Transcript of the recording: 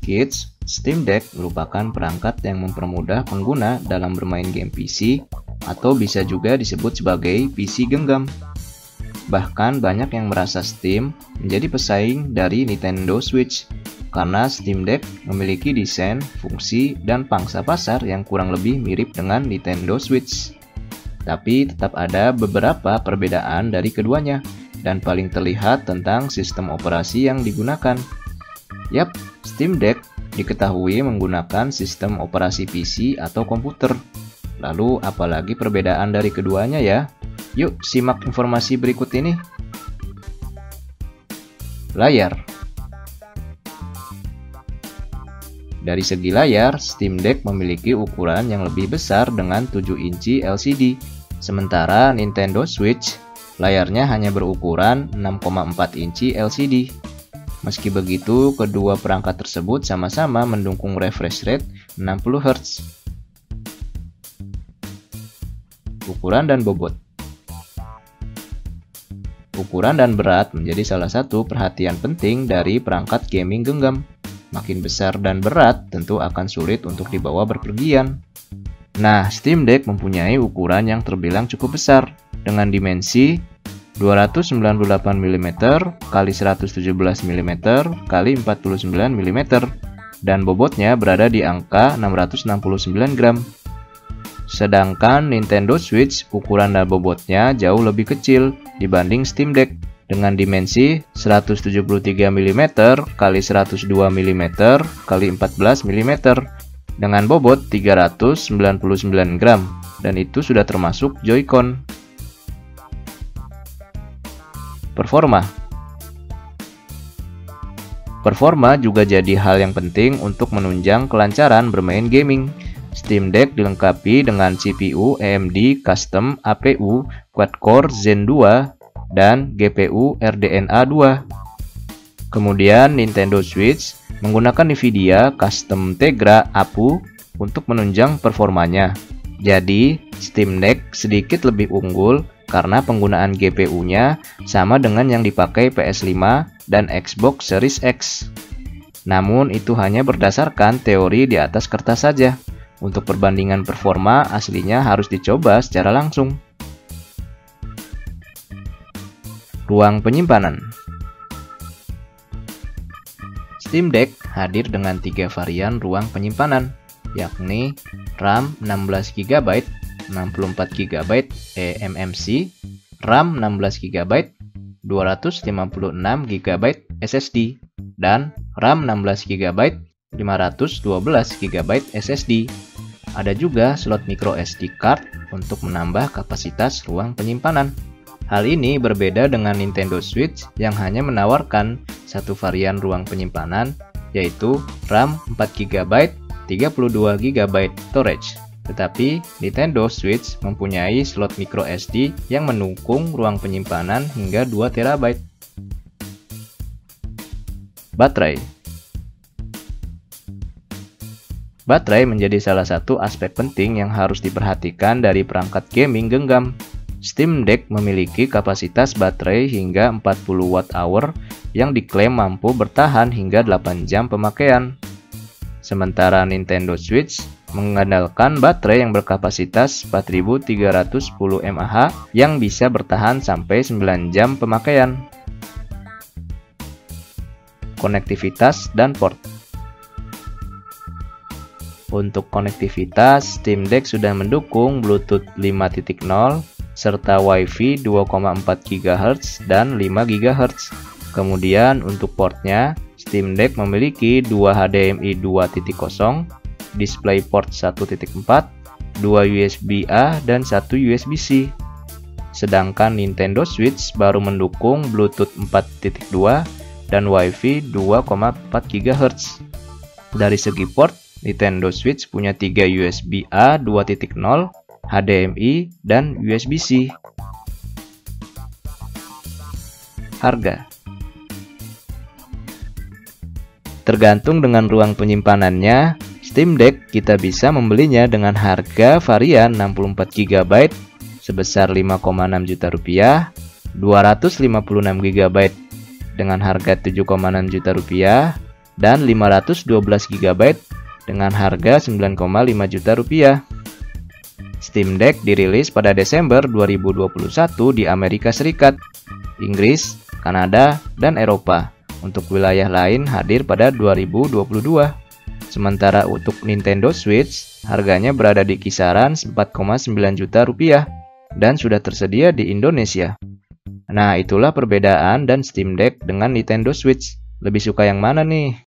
Kids, Steam Deck merupakan perangkat yang mempermudah pengguna dalam bermain game PC atau bisa juga disebut sebagai PC genggam. Bahkan banyak yang merasa Steam menjadi pesaing dari Nintendo Switch karena Steam Deck memiliki desain, fungsi, dan pangsa pasar yang kurang lebih mirip dengan Nintendo Switch. Tapi tetap ada beberapa perbedaan dari keduanya, dan paling terlihat tentang sistem operasi yang digunakan. Yap, Steam Deck diketahui menggunakan sistem operasi PC atau komputer. Lalu apalagi perbedaan dari keduanya ya? Yuk simak informasi berikut ini. Layar. Dari segi layar, Steam Deck memiliki ukuran yang lebih besar dengan 7 inci LCD. Sementara Nintendo Switch, layarnya hanya berukuran 6,4 inci LCD. Meski begitu, kedua perangkat tersebut sama-sama mendukung refresh rate 60 Hz. Ukuran dan bobot. Ukuran dan berat menjadi salah satu perhatian penting dari perangkat gaming genggam. Makin besar dan berat tentu akan sulit untuk dibawa berpergian. Nah, Steam Deck mempunyai ukuran yang terbilang cukup besar dengan dimensi 298 mm x 117 mm x 49 mm dan bobotnya berada di angka 669 gram. Sedangkan Nintendo Switch ukuran dan bobotnya jauh lebih kecil dibanding Steam Deck dengan dimensi 173 mm x 102 mm x 14 mm dengan bobot 399 gram dan itu sudah termasuk Joy-Con. Performa juga jadi hal yang penting untuk menunjang kelancaran bermain gaming. Steam Deck dilengkapi dengan CPU AMD Custom APU Quad-Core Zen 2 dan GPU RDNA 2. Kemudian Nintendo Switch menggunakan Nvidia Custom Tegra APU untuk menunjang performanya. Jadi, Steam Deck sedikit lebih unggul karena penggunaan GPU-nya sama dengan yang dipakai PS5 dan Xbox Series X. Namun itu hanya berdasarkan teori di atas kertas saja. Untuk perbandingan performa aslinya harus dicoba secara langsung. Ruang penyimpanan. Steam Deck hadir dengan 3 varian ruang penyimpanan, yakni RAM 16GB, 64GB eMMC, RAM 16GB, 256GB SSD, dan RAM 16GB, 512GB SSD. Ada juga slot micro SD card untuk menambah kapasitas ruang penyimpanan. Hal ini berbeda dengan Nintendo Switch yang hanya menawarkan satu varian ruang penyimpanan, yaitu RAM 4GB, 32GB storage. Tetapi Nintendo Switch mempunyai slot micro SD yang mendukung ruang penyimpanan hingga 2TB. Baterai. Baterai menjadi salah satu aspek penting yang harus diperhatikan dari perangkat gaming genggam. Steam Deck memiliki kapasitas baterai hingga 40 Wh yang diklaim mampu bertahan hingga 8 jam pemakaian. Sementara Nintendo Switch mengandalkan baterai yang berkapasitas 4310 mAh yang bisa bertahan sampai 9 jam pemakaian. Konektivitas dan port. Untuk konektivitas, Steam Deck sudah mendukung Bluetooth 5.0 serta Wi-Fi 2,4 GHz dan 5 GHz. Kemudian untuk portnya, Steam Deck memiliki 2 HDMI 2.0, DisplayPort 1.4, 2 USB-A dan 1 USB-C. Sedangkan Nintendo Switch baru mendukung Bluetooth 4.2 dan Wi-Fi 2,4 GHz. Dari segi port, Nintendo Switch punya 3 USB-A 2.0, HDMI, dan USB-C. Harga. Tergantung dengan ruang penyimpanannya, Steam Deck kita bisa membelinya dengan harga varian 64GB sebesar 5,6 juta rupiah, 256GB dengan harga 7,6 juta rupiah, dan 512 GB dengan harga 9,5 juta rupiah. Steam Deck dirilis pada Desember 2021 di Amerika Serikat, Inggris, Kanada, dan Eropa. Untuk wilayah lain hadir pada 2022. Sementara untuk Nintendo Switch, harganya berada di kisaran 4,9 juta rupiah dan sudah tersedia di Indonesia. Nah, itulah perbedaan dan Steam Deck dengan Nintendo Switch. Lebih suka yang mana nih?